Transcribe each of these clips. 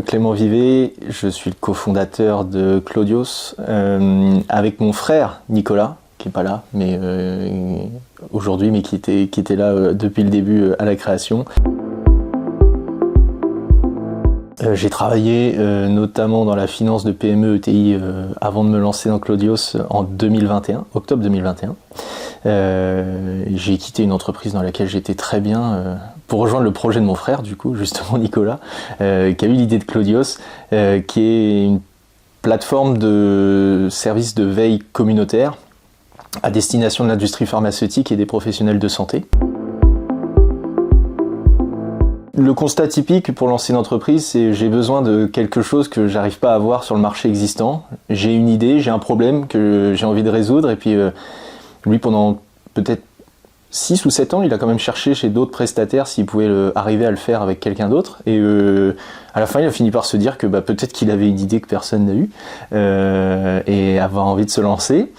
Clément Vivet, je suis le cofondateur de Clodios avec mon frère Nicolas, qui n'est pas là mais aujourd'hui, mais qui était là depuis le début à la création. J'ai travaillé notamment dans la finance de PME ETI avant de me lancer dans Clodios en 2021, octobre 2021. J'ai quitté une entreprise dans laquelle j'étais très bien pour rejoindre le projet de mon frère, du coup, justement Nicolas, qui a eu l'idée de Clodios, qui est une plateforme de services de veille communautaire à destination de l'industrie pharmaceutique et des professionnels de santé. Le constat typique pour lancer une entreprise, c'est j'ai besoin de quelque chose que j'arrive pas à avoir sur le marché existant. J'ai une idée, j'ai un problème que j'ai envie de résoudre, et puis lui, pendant peut-être 6 ou 7 ans, il a quand même cherché chez d'autres prestataires s'il pouvait arriver à le faire avec quelqu'un d'autre. Et à la fin, il a fini par se dire que peut-être qu'il avait une idée que personne n'a eue et avoir envie de se lancer.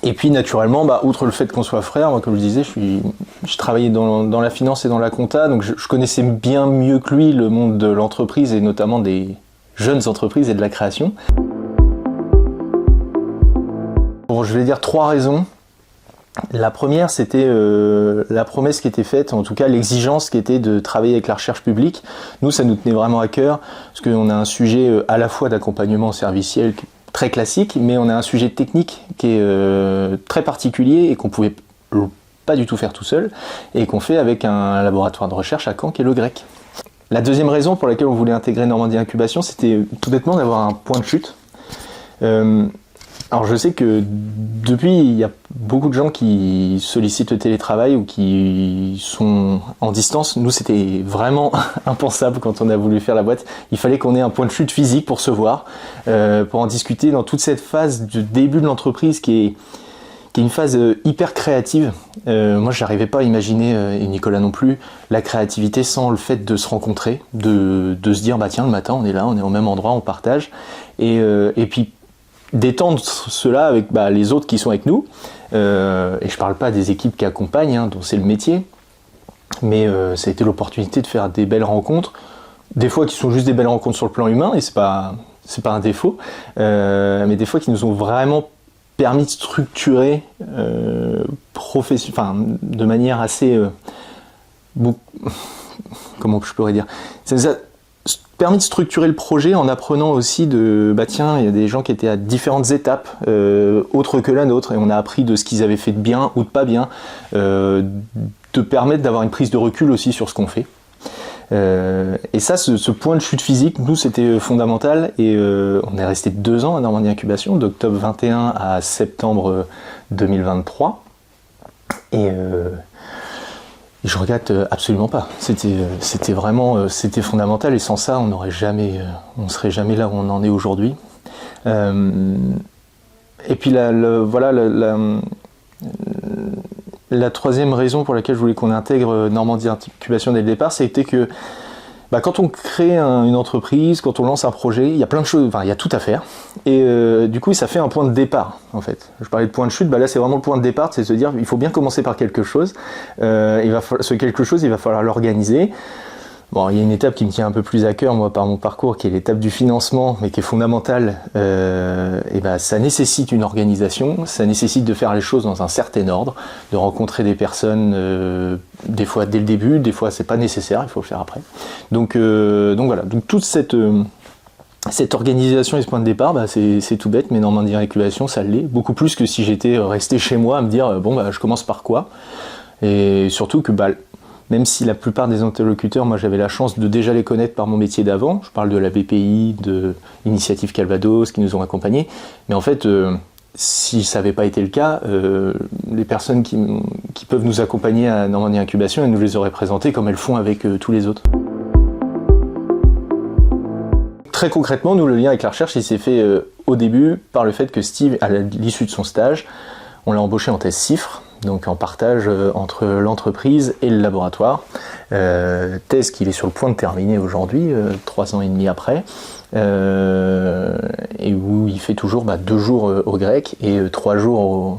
Et puis naturellement, outre le fait qu'on soit frères, moi comme je disais, je travaillais dans la finance et dans la compta, donc je connaissais bien mieux que lui le monde de l'entreprise et notamment des jeunes entreprises et de la création. Bon, je vais dire 3 raisons. La première, c'était la promesse qui était faite, en tout cas l'exigence qui était de travailler avec la recherche publique. Nous, ça nous tenait vraiment à cœur, parce qu'on a un sujet à la fois d'accompagnement serviciel très classique, mais on a un sujet technique qui est très particulier et qu'on pouvait pas du tout faire tout seul, et qu'on fait avec un laboratoire de recherche à Caen qui est le GREC. La deuxième raison pour laquelle on voulait intégrer Normandie Incubation, c'était tout bêtement d'avoir un point de chute. Alors je sais que depuis, il y a beaucoup de gens qui sollicitent le télétravail ou qui sont en distance. Nous, c'était vraiment impensable quand on a voulu faire la boîte. Il fallait qu'on ait un point de chute physique pour se voir, pour en discuter dans toute cette phase du début de l'entreprise qui est une phase hyper créative. Moi, je n'arrivais pas à imaginer, et Nicolas non plus, la créativité sans le fait de se rencontrer, de se dire, tiens, le matin, on est là, on est au même endroit, on partage. Et puis, d'étendre cela avec les autres qui sont avec nous, et je parle pas des équipes qui accompagnent, dont c'est le métier, mais ça a été l'opportunité de faire des belles rencontres, des fois qui sont juste des belles rencontres sur le plan humain, et c'est pas un défaut, mais des fois qui nous ont vraiment permis de structurer de manière assez comment je pourrais dire, ça nous a permis de structurer le projet en apprenant aussi tiens, il y a des gens qui étaient à différentes étapes autres que la nôtre, et on a appris de ce qu'ils avaient fait de bien ou de pas bien, de permettre d'avoir une prise de recul aussi sur ce qu'on fait. Et ça, ce point de chute physique, nous, c'était fondamental, et on est resté 2 ans à Normandie Incubation, d'octobre 21 à septembre 2023, et je regrette absolument pas. C'était vraiment fondamental, et sans ça, on serait jamais là où on en est aujourd'hui. Et puis la troisième raison pour laquelle je voulais qu'on intègre Normandie Incubation dès le départ, c'était que quand on crée une entreprise, quand on lance un projet, il y a plein de choses, il y a tout à faire. Et du coup, ça fait un point de départ, en fait. Je parlais de point de chute, là c'est vraiment le point de départ, c'est de se dire, il faut bien commencer par quelque chose. Ce quelque chose, il va falloir l'organiser. Bon, il y a une étape qui me tient un peu plus à cœur, moi, par mon parcours, qui est l'étape du financement, mais qui est fondamentale. Ça nécessite une organisation, ça nécessite de faire les choses dans un certain ordre, de rencontrer des personnes, des fois dès le début, des fois c'est pas nécessaire, il faut le faire après. Donc voilà, donc toute cette organisation et ce point de départ, c'est tout bête, mais Normandie Incubation, ça l'est, beaucoup plus que si j'étais resté chez moi à me dire, je commence par quoi. Et surtout que, même si la plupart des interlocuteurs, moi j'avais la chance de déjà les connaître par mon métier d'avant, je parle de la BPI, de Initiative Calvados, qui nous ont accompagnés, mais en fait, si ça n'avait pas été le cas, les personnes qui peuvent nous accompagner à Normandie Incubation, elles nous les auraient présentées comme elles font avec tous les autres. Très concrètement, nous, le lien avec la recherche, il s'est fait au début par le fait que Steve, à l'issue de son stage, on l'a embauché en thèse CIFRE, donc en partage entre l'entreprise et le laboratoire. Thèse qu'il est sur le point de terminer aujourd'hui, 3 ans et demi après, et où il fait toujours 2 jours au grec et 3 jours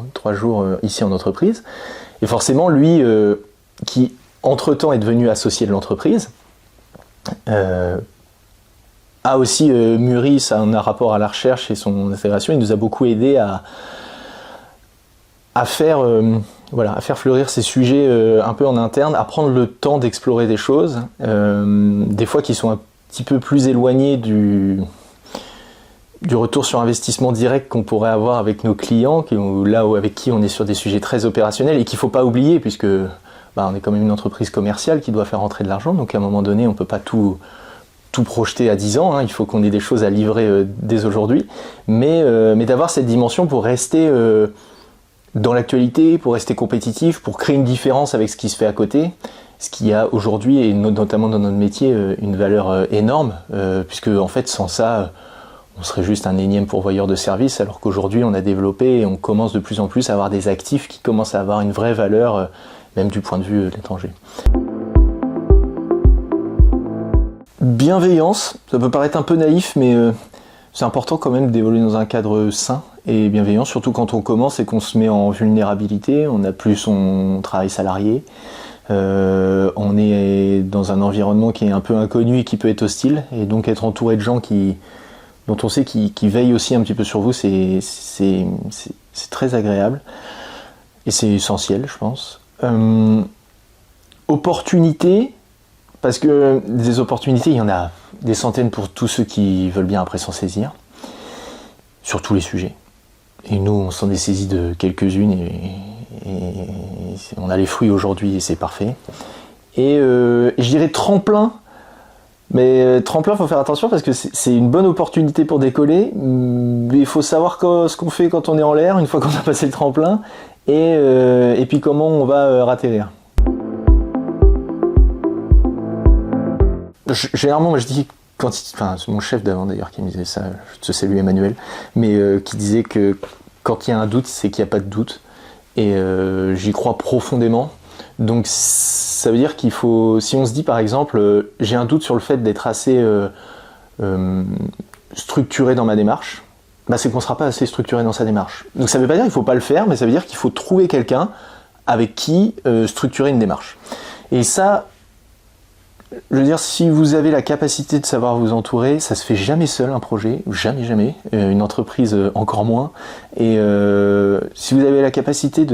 ici en entreprise. Et forcément, lui, qui entre-temps est devenu associé de l'entreprise, a aussi mûri, ça en a rapport à la recherche et son intégration. Il nous a beaucoup aidé à faire fleurir ces sujets un peu en interne, à prendre le temps d'explorer des choses, des fois qui sont un petit peu plus éloignées du retour sur investissement direct qu'on pourrait avoir avec nos clients, avec qui on est sur des sujets très opérationnels et qu'il ne faut pas oublier, puisque on est quand même une entreprise commerciale qui doit faire rentrer de l'argent, donc à un moment donné on ne peut pas tout projeter à 10 ans, hein. Il faut qu'on ait des choses à livrer dès aujourd'hui, mais d'avoir cette dimension pour rester dans l'actualité, pour rester compétitif, pour créer une différence avec ce qui se fait à côté, ce qui a aujourd'hui, et notamment dans notre métier, une valeur énorme, puisque en fait sans ça, on serait juste un énième pourvoyeur de services, alors qu'aujourd'hui on a développé et on commence de plus en plus à avoir des actifs qui commencent à avoir une vraie valeur, même du point de vue de l'étranger. Bienveillance, ça peut paraître un peu naïf, mais c'est important quand même d'évoluer dans un cadre sain et bienveillant, surtout quand on commence et qu'on se met en vulnérabilité, on n'a plus son travail salarié, on est dans un environnement qui est un peu inconnu et qui peut être hostile, et donc être entouré de gens dont on sait qui veillent aussi un petit peu sur vous, c'est très agréable et c'est essentiel, je pense. Opportunité, parce que des opportunités, il y en a des centaines pour tous ceux qui veulent bien après s'en saisir, sur tous les sujets. Et nous, on s'en est saisi de quelques-unes et on a les fruits aujourd'hui et c'est parfait. Et je dirais tremplin, mais tremplin, il faut faire attention parce que c'est une bonne opportunité pour décoller, mais il faut savoir ce qu'on fait quand on est en l'air, une fois qu'on a passé le tremplin, et puis comment on va atterrir. Généralement, moi je dis, c'est mon chef d'avant d'ailleurs qui me disait ça, je te salue Emmanuel, mais qui disait que quand il y a un doute, c'est qu'il n'y a pas de doute, et j'y crois profondément. Donc ça veut dire qu'il faut, si on se dit par exemple, j'ai un doute sur le fait d'être assez structuré dans ma démarche, c'est qu'on ne sera pas assez structuré dans sa démarche. Donc ça ne veut pas dire qu'il ne faut pas le faire, mais ça veut dire qu'il faut trouver quelqu'un avec qui structurer une démarche. Et ça, je veux dire, si vous avez la capacité de savoir vous entourer, ça se fait jamais seul un projet, jamais, une entreprise encore moins. Et si vous avez la capacité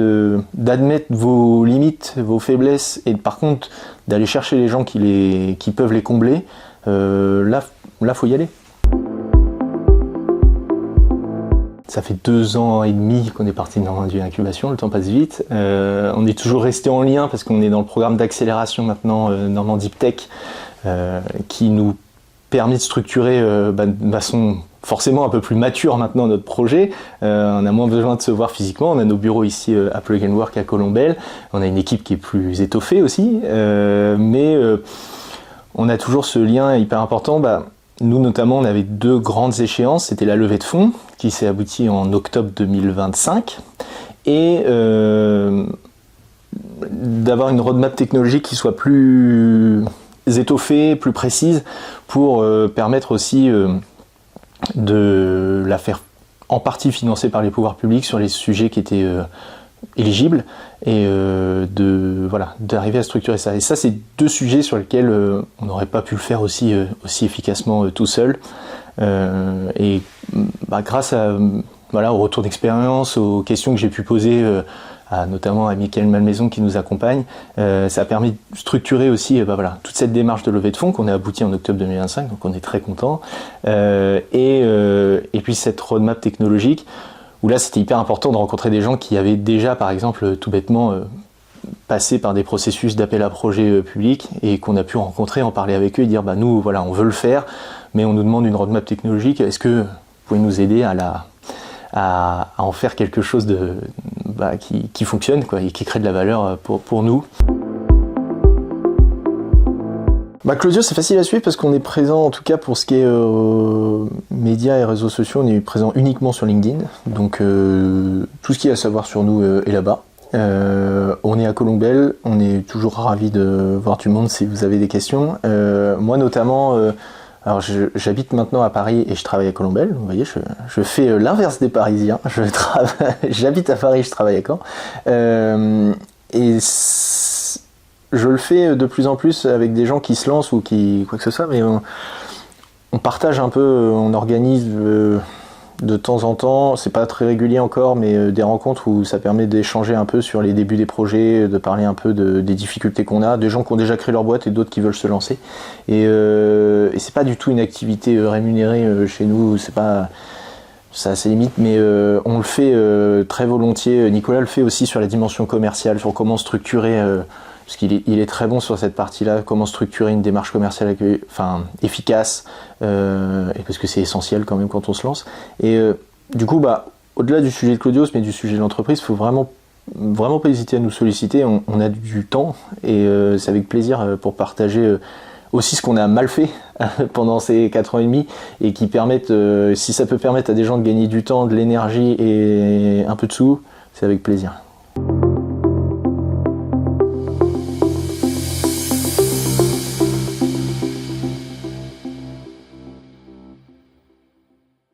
d'admettre vos limites, vos faiblesses, et par contre d'aller chercher les gens qui peuvent les combler, là faut y aller. Ça fait 2 ans et demi qu'on est parti de Normandie Incubation, le temps passe vite. On est toujours resté en lien parce qu'on est dans le programme d'accélération maintenant Normandie Tech, qui nous permet de structurer de façon forcément un peu plus mature maintenant notre projet. On a moins besoin de se voir physiquement, on a nos bureaux ici à Plug and Work à Colombelles, on a une équipe qui est plus étoffée aussi, mais on a toujours ce lien hyper important. Nous notamment, on avait 2 grandes échéances, c'était la levée de fonds qui s'est aboutie en octobre 2025 et d'avoir une roadmap technologique qui soit plus étoffée, plus précise pour permettre aussi de la faire en partie financer par les pouvoirs publics sur les sujets qui étaient éligibles et d'arriver à structurer ça. Et ça, c'est 2 sujets sur lesquels on n'aurait pas pu le faire aussi efficacement tout seul. Grâce au retour d'expérience, aux questions que j'ai pu poser notamment à Mickaël Malmaison qui nous accompagne, ça a permis de structurer aussi toute cette démarche de levée de fonds qu'on a abouti en octobre 2025, donc on est très content. Et puis cette roadmap technologique, où là c'était hyper important de rencontrer des gens qui avaient déjà par exemple tout bêtement passé par des processus d'appel à projet public et qu'on a pu rencontrer, en parler avec eux et dire nous voilà on veut le faire mais on nous demande une roadmap technologique, est-ce que vous pouvez nous aider à en faire quelque chose qui fonctionne et qui crée de la valeur pour nous. Closio, c'est facile à suivre parce qu'on est présent, en tout cas pour ce qui est médias et réseaux sociaux, on est présent uniquement sur LinkedIn. Donc tout ce qu'il y a à savoir sur nous est là-bas. On est à Colombelles, on est toujours ravis de voir tout le monde si vous avez des questions. Moi notamment, alors j'habite maintenant à Paris et je travaille à Colombelles. Vous voyez, je fais l'inverse des Parisiens. J'habite à Paris, je travaille à Caen. Je le fais de plus en plus avec des gens qui se lancent ou qui quoi que ce soit, mais on partage un peu, on organise de temps en temps, c'est pas très régulier encore, mais des rencontres où ça permet d'échanger un peu sur les débuts des projets, de parler un peu des difficultés qu'on a, des gens qui ont déjà créé leur boîte et d'autres qui veulent se lancer. Et c'est pas du tout une activité rémunérée chez nous, c'est pas... Ça a ses limites, mais on le fait très volontiers. Nicolas le fait aussi sur la dimension commerciale, sur comment structurer, parce qu'il est très bon sur cette partie-là, comment structurer une démarche commerciale efficace, et parce que c'est essentiel quand même quand on se lance. Et du coup, au-delà du sujet de Claudios, mais du sujet de l'entreprise, il faut vraiment pas hésiter à nous solliciter. On a du temps et c'est avec plaisir pour partager aussi ce qu'on a mal fait pendant ces 4 ans et demi et qui permettent, si ça peut permettre à des gens de gagner du temps, de l'énergie et un peu de sous, c'est avec plaisir.